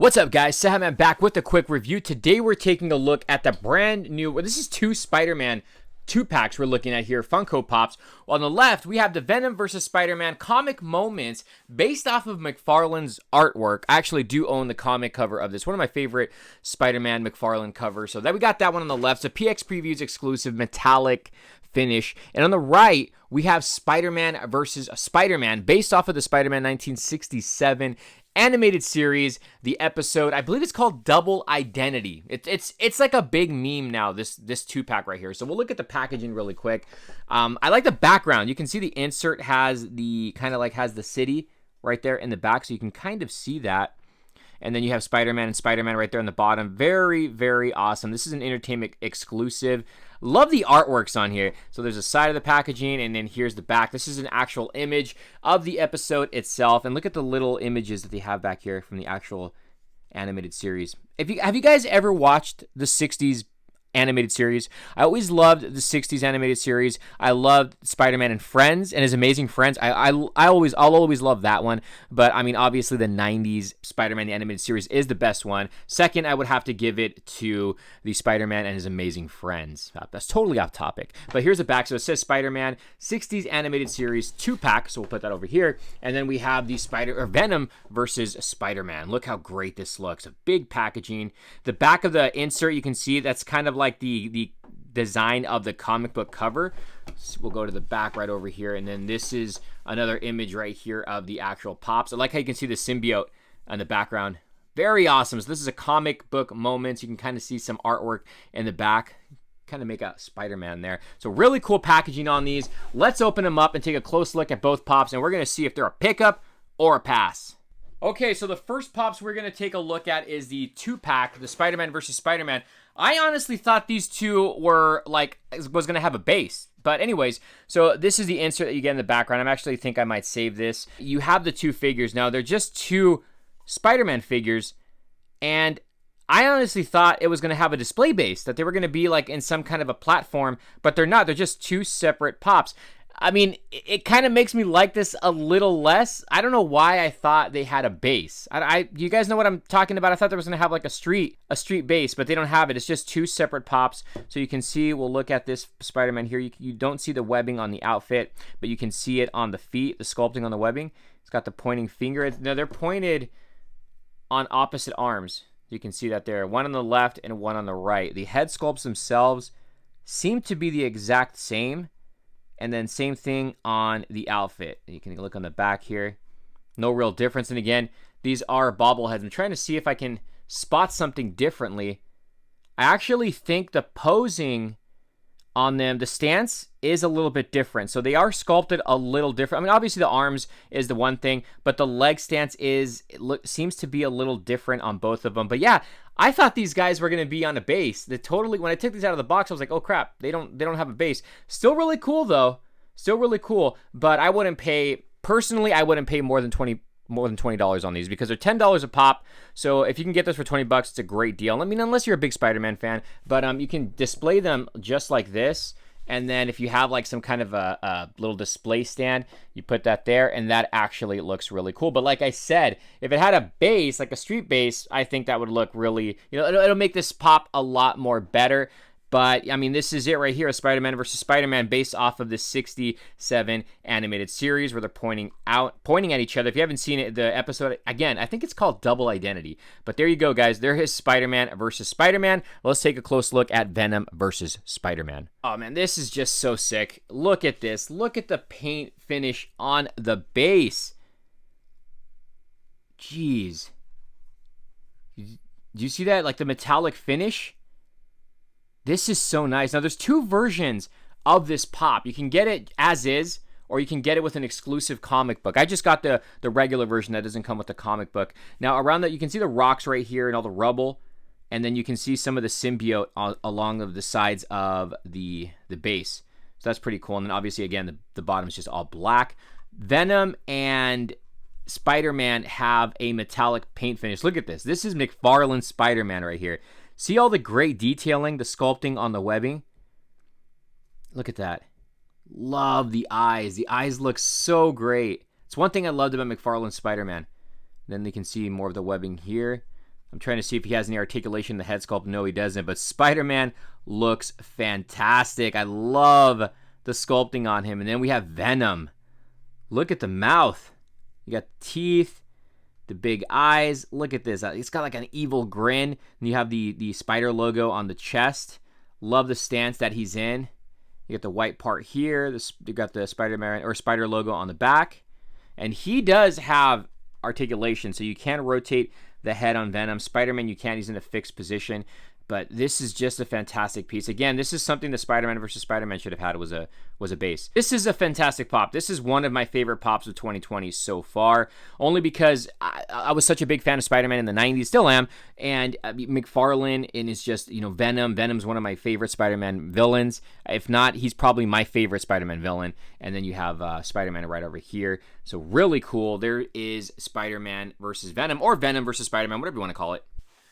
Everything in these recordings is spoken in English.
What's up, guys? Cejaman back with a quick review. Today we're taking a look at the brand new, this is two Spider-Man 2-packs we're looking at here, Funko Pops. On the left, we have the Venom versus Spider-Man comic moments based off of McFarlane's artwork. I actually do own the comic cover of this. One of my favorite Spider-Man McFarlane covers. So that we got that one on the left. So PX Previews exclusive metallic finish. And on the right, we have Spider-Man versus Spider-Man based off of the Spider-Man 1967 animated series. The episode, I believe it's called Double Identity. It's like a big meme now, this 2-pack right here. So we'll look at the packaging really quick. I like the background. You can see the insert has the has the city right there in the back, so you can kind of see that. And then you have Spider-Man and Spider-Man right there on the bottom. Very, very awesome. This is an entertainment exclusive. Love the artworks on here. So there's a side of the packaging, and then here's the back. This is an actual image of the episode itself. And look at the little images that they have back here from the actual animated series. Have you guys ever watched the 60s animated series? I always loved the 60s animated series. I loved Spider-Man and Friends and His Amazing Friends. I'll always love that one. But I mean, obviously the 90s Spider-Man the animated series is the best one. Second, I would have to give it to the Spider-Man and His Amazing Friends. That's totally off topic. But here's the back. So it says Spider-Man 60s animated series 2-pack. So we'll put that over here. And then we have the Venom versus Spider-Man. Look how great this looks. A big packaging. The back of the insert, you can see that's kind of like the design of the comic book cover. So we'll go to the back right over here, and then this is another image right here of the actual pops. I like how you can see the symbiote on the background. Very awesome. So this is a comic book moments. You can kind of see some artwork in the back, kind of make a Spider-Man there. So really cool packaging on these. Let's open them up and take a close look at both pops, and we're going to see if they're a pickup or a pass. Okay, so the first pops we're going to take a look at is the 2-pack, the Spider-Man versus Spider-Man. I honestly thought these two were was going to have a base. But anyways, so this is the insert that you get in the background. I actually think I might save this. You have the two figures. Now, they're just two Spider-Man figures. And I honestly thought it was going to have a display base, that they were going to be like in some kind of a platform. But they're not. They're just two separate pops. I mean, it kind of makes me like this a little less. I don't know why I thought they had a base. You guys know what I'm talking about? I thought there was going to have like a street base, but they don't have it. It's just two separate pops. So you can see, we'll look at this Spider-Man here. You don't see the webbing on the outfit, but you can see it on the feet, the sculpting on the webbing. It's got the pointing finger. Now, they're pointed on opposite arms. You can see that there. One on the left and one on the right. The head sculpts themselves seem to be the exact same. And then same thing on the outfit. You can look on the back here. No real difference. And again, these are bobbleheads. I'm trying to see if I can spot something differently. I actually think the posing on them, the stance is a little bit different. So they are sculpted a little different. I mean, obviously the arms is the one thing, but the leg stance seems to be a little different on both of them. But yeah, I thought these guys were going to be on a base. When I took these out of the box, I was like, oh crap, they don't have a base. Still really cool though. Still really cool, but I wouldn't pay more than $20 on these, because they're $10 a pop. So if you can get this for $20, it's a great deal. I mean, unless you're a big Spider-Man fan, but you can display them just like this. And then if you have like some kind of a little display stand, you put that there, and that actually looks really cool. But like I said, if it had a base, like a street base, I think that would look really, it'll make this pop a lot more better. But, I mean, this is it right here, a Spider-Man versus Spider-Man based off of the 67 animated series where they're pointing at each other. If you haven't seen it, the episode, again, I think it's called Double Identity. But there you go, guys. There is Spider-Man versus Spider-Man. Let's take a close look at Venom versus Spider-Man. Oh, man, this is just so sick. Look at this. Look at the paint finish on the base. Jeez. Do you see that? Like the metallic finish? This is so nice. Now, there's two versions of this pop. You can get it as is, or you can get it with an exclusive comic book. I just got the regular version that doesn't come with the comic book. Now, around that, you can see the rocks right here and all the rubble, and then you can see some of the symbiote along the sides of the base. So that's pretty cool. And then, obviously, again, the bottom is just all black. Venom and Spider-Man have a metallic paint finish. Look at this. This is McFarlane's Spider-Man right here. See all the great detailing, the sculpting on the webbing? Look at that. Love the eyes. The eyes look so great. It's one thing I loved about McFarlane's Spider-Man. Then you can see more of the webbing here. I'm trying to see if he has any articulation in the head sculpt. No, he doesn't. But Spider-Man looks fantastic. I love the sculpting on him. And then we have Venom. Look at the mouth. You got the teeth, the big eyes. Look at this. It's got like an evil grin. And you have the spider logo on the chest. Love the stance that he's in. You got the white part here. You got the Spider-Man or spider logo on the back. And he does have articulation, so you can rotate the head on Venom. Spider-Man, you can't. He's in a fixed position. But this is just a fantastic piece. Again, this is something the Spider-Man versus Spider-Man should have had was a base. This is a fantastic pop. This is one of my favorite pops of 2020 so far, only because I was such a big fan of Spider-Man in the 90s, still am, and McFarlane is just, Venom. Venom's one of my favorite Spider-Man villains. If not, he's probably my favorite Spider-Man villain. And then you have Spider-Man right over here. So really cool. There is Spider-Man versus Venom, or Venom versus Spider-Man, whatever you want to call it.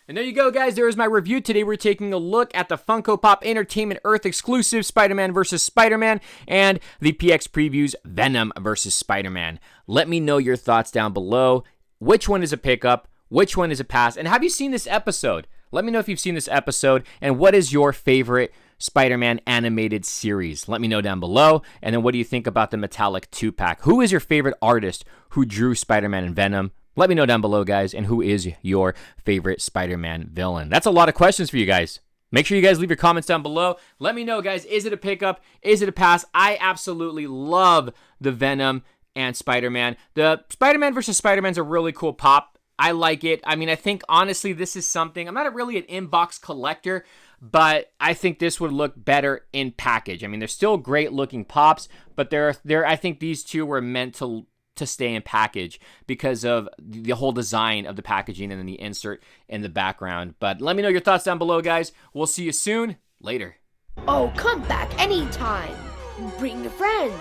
And there you go, guys. There is my review. Today we're taking a look at the Funko Pop Entertainment Earth exclusive Spider-Man vs. Spider-Man and the PX Previews Venom vs. Spider-Man. Let me know your thoughts down below. Which one is a pickup? Which one is a pass? And have you seen this episode? Let me know if you've seen this episode. And what is your favorite Spider-Man animated series? Let me know down below. And then what do you think about the Metallic 2-pack? Who is your favorite artist who drew Spider-Man and Venom? Let me know down below, guys, and who is your favorite Spider-Man villain? That's a lot of questions for you guys. Make sure you guys leave your comments down below. Let me know, guys, is it a pickup? Is it a pass? I absolutely love the Venom and Spider-Man. The Spider-Man versus Spider-Man's a really cool pop. I like it. I mean, I think, honestly, this is something. I'm not really an inbox collector, but I think this would look better in package. I mean, they're still great-looking pops, but I think these two were meant to stay in package because of the whole design of the packaging and then the insert in the background. But let me know your thoughts down below, guys. We'll see you soon. Later. Oh, come back anytime. Bring your friends.